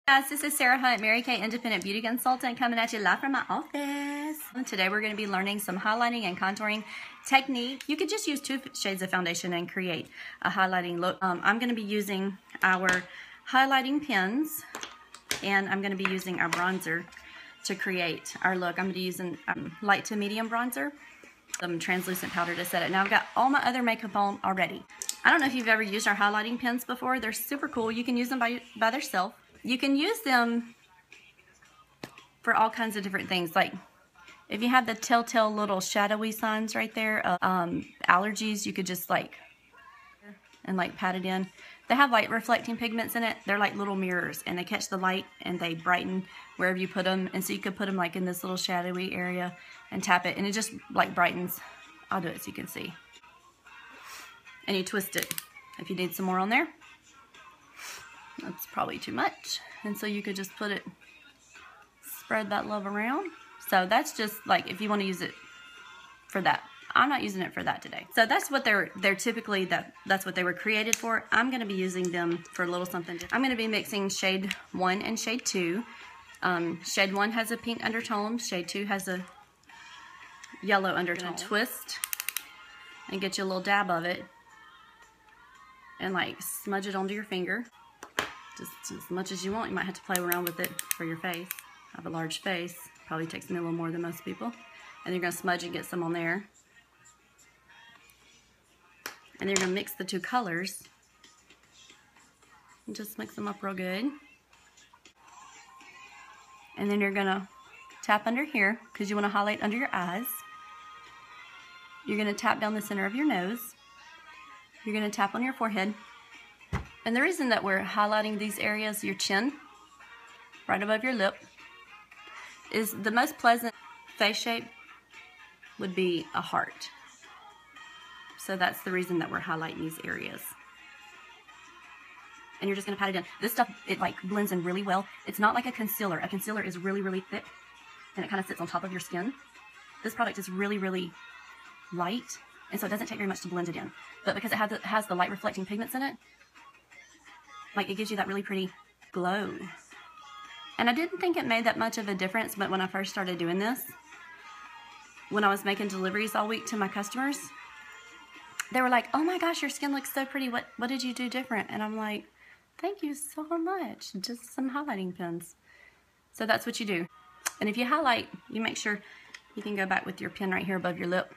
Guys, this is Sarah Hunt, Mary Kay Independent Beauty Consultant, coming at you live from my office. Today we're going to be learning some highlighting and contouring technique. You could just use 2 shades of foundation and create a highlighting look. I'm going to be using our highlighting pens, and I'm going to be using our bronzer to create our look. I'm going to be using light to medium bronzer, some translucent powder to set it. Now I've got all my other makeup on already. I don't know if you've ever used our highlighting pens before. They're super cool. You can use them by themselves. You can use them for all kinds of different things. Like if you have the telltale little shadowy signs right there of allergies, you could just like pat it in. They have light reflecting pigments in it. They're like little mirrors, and they catch the light and they brighten wherever you put them. And so you could put them like in this little shadowy area and tap it, and it just like brightens. I'll do it so you can see. And you twist it if you need some more on there. That's probably too much. And so you could just put it, spread that love around. So that's just like if you want to use it for that. I'm not using it for that today. So that's what they're typically, that's what they were created for. I'm going to be using them for a little something different. I'm going to be mixing shade 1 and shade 2. Shade 1 has a pink undertone. Shade 2 has a yellow undertone. Twist and get you a little dab of it and like smudge it onto your finger. Just as much as you want. You might have to play around with it for your face. I have a large face. Probably takes me a little more than most people. And you're going to smudge and get some on there. And you're going to mix the 2 colors. And just mix them up real good. And then you're going to tap under here because you want to highlight under your eyes. You're going to tap down the center of your nose. You're going to tap on your forehead. And the reason that we're highlighting these areas, your chin, right above your lip, is the most pleasant face shape would be a heart. So that's the reason that we're highlighting these areas. And you're just going to pat it in. This stuff, it like blends in really well. It's not like a concealer. A concealer is really, really thick, and it kind of sits on top of your skin. This product is really, really light, and so it doesn't take very much to blend it in. But because it has the light reflecting pigments in it, like it gives you that really pretty glow. And I didn't think it made that much of a difference, but when I first started doing this, when I was making deliveries all week to my customers, they were like, "Oh my gosh, your skin looks so pretty. What did you do different?" And I'm like, "Thank you so much. Just some highlighting pens." So that's what you do. And if you highlight, you make sure you can go back with your pen right here above your lip.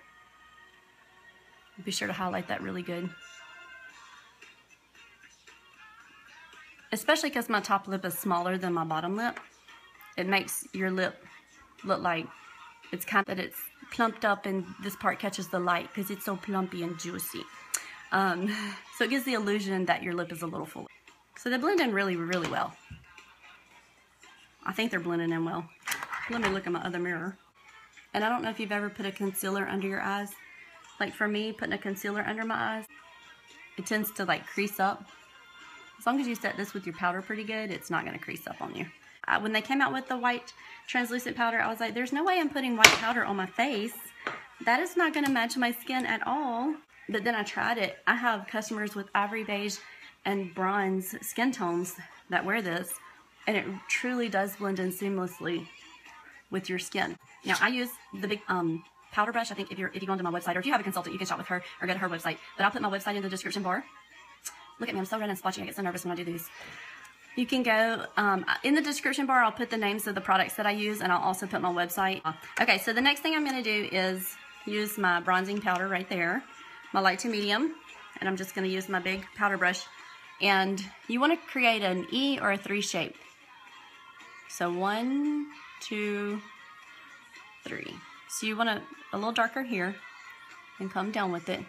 Be sure to highlight that really good. Especially because my top lip is smaller than my bottom lip. It makes your lip look like it's plumped up and this part catches the light because it's so plumpy and juicy. So it gives the illusion that your lip is a little fuller. So they blend in really, really well. I think they're blending in well. Let me look at my other mirror. And I don't know if you've ever put a concealer under your eyes. Like for me, putting a concealer under my eyes, it tends to like crease up. As long as you set this with your powder pretty good, it's not going to crease up on you. When they came out with the white translucent powder, I was like, there's no way I'm putting white powder on my face. That is not going to match my skin at all. But then I tried it. I have customers with ivory beige and bronze skin tones that wear this, and it truly does blend in seamlessly with your skin. Now, I use the big powder brush. I think if you go onto my website, or if you have a consultant, you can shop with her or go to her website. But I'll put my website in the description bar. Look at me, I'm so red and splotchy. I get so nervous when I do these. You can go, in the description bar, I'll put the names of the products that I use, and I'll also put my website. Okay, so the next thing I'm going to do is use my bronzing powder right there, my light to medium, and I'm just going to use my big powder brush. And you want to create an E or a 3 shape. So 1, 2, 3. So you want a little darker here and come down with it.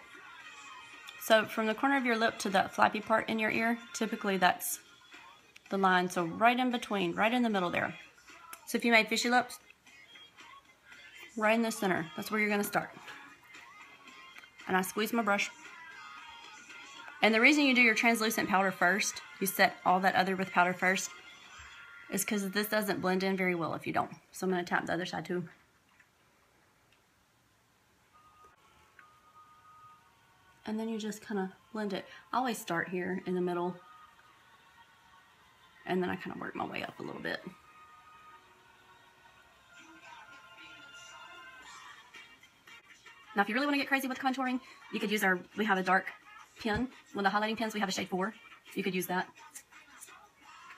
So from the corner of your lip to that flappy part in your ear, typically that's the line. So right in between, right in the middle there. So if you made fishy lips, right in the center, that's where you're going to start. And I squeeze my brush. And the reason you do your translucent powder first, you set all that other with powder first, is because this doesn't blend in very well if you don't. So I'm going to tap the other side too. And then you just kind of blend it. I always start here in the middle And then I kind of work my way up a little bit. Now, if you really want to get crazy with contouring, you could use we have a dark pen. One of the highlighting pens, we have a shade 4. You could use that.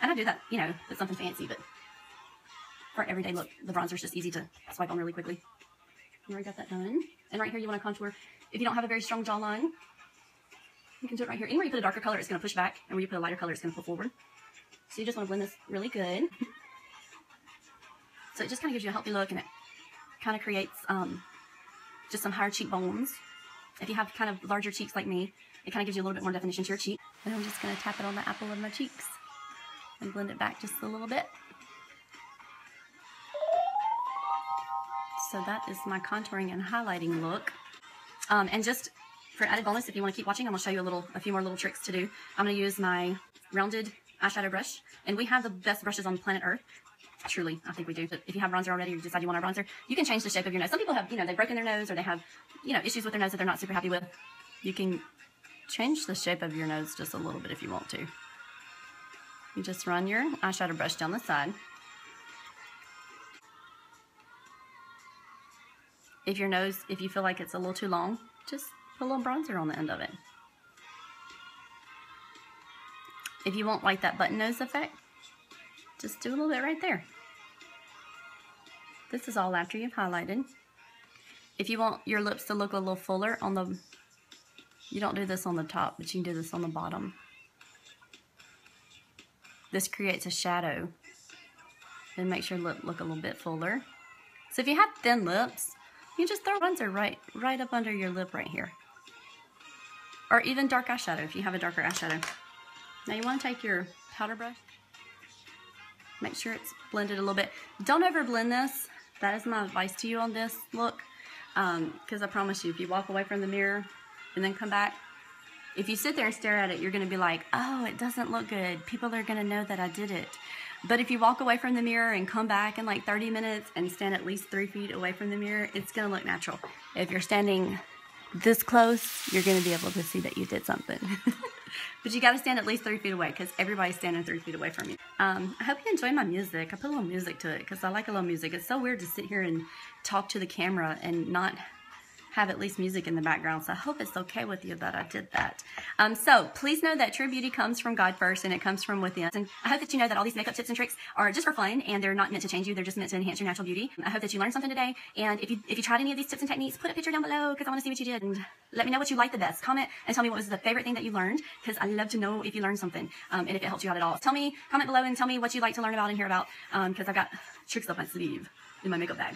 And I do that, you know, it's something fancy, but for everyday look, the bronzer is just easy to swipe on really quickly. You already got that done. And right here, you want to contour. If you don't have a very strong jawline, you can do it right here. Anywhere you put a darker color, it's going to push back. And where you put a lighter color, it's going to pull forward. So you just want to blend this really good. So it just kind of gives you a healthy look, and it kind of creates just some higher cheekbones. If you have kind of larger cheeks like me, it kind of gives you a little bit more definition to your cheek. And I'm just going to tap it on the apple of my cheeks and blend it back just a little bit. So that is my contouring and highlighting look. And just for added bonus, if you want to keep watching, I'm going to show you a few more little tricks to do. I'm going to use my rounded eyeshadow brush, and we have the best brushes on planet Earth. Truly, I think we do. But if you have bronzer already, or you decide you want a bronzer, you can change the shape of your nose. Some people have, you know, they've broken their nose, or they have, you know, issues with their nose that they're not super happy with. You can change the shape of your nose just a little bit if you want to. You just run your eyeshadow brush down the side. If your nose, if you feel like it's a little too long, just put a little bronzer on the end of it. If you want like that button nose effect, just do a little bit right there. This is all after you've highlighted. If you want your lips to look a little fuller on the, you don't do this on the top, but you can do this on the bottom. This creates a shadow and makes your lip look a little bit fuller. So if you have thin lips, you just throw bronzer right up under your lip right here. Or even dark eyeshadow if you have a darker eyeshadow. Now you want to take your powder brush, make sure it's blended a little bit. Don't over blend this. That is my advice to you on this look. Because I promise you, if you walk away from the mirror and then come back, if you sit there and stare at it, you're going to be like, oh, it doesn't look good. People are going to know that I did it. But if you walk away from the mirror and come back in like 30 minutes and stand at least 3 feet away from the mirror, it's going to look natural. If you're standing this close, you're going to be able to see that you did something. But you got to stand at least 3 feet away, because everybody's standing 3 feet away from you. I hope you enjoy my music. I put a little music to it because I like a little music. It's so weird to sit here and talk to the camera and not have at least music in the background, so I hope it's okay with you that I did that. So please know that true beauty comes from God first, and it comes from within. And I hope that you know that all these makeup tips and tricks are just for fun, and they're not meant to change you. They're just meant to enhance your natural beauty. I hope that you learned something today, and if you tried any of these tips and techniques, put a picture down below, because I want to see what you did, and let me know what you liked the best. Comment and tell me what was the favorite thing that you learned, because I love to know if you learned something, and if it helped you out at all. Tell me, comment below and tell me what you'd like to learn about and hear about, because I've got tricks up my sleeve in my makeup bag.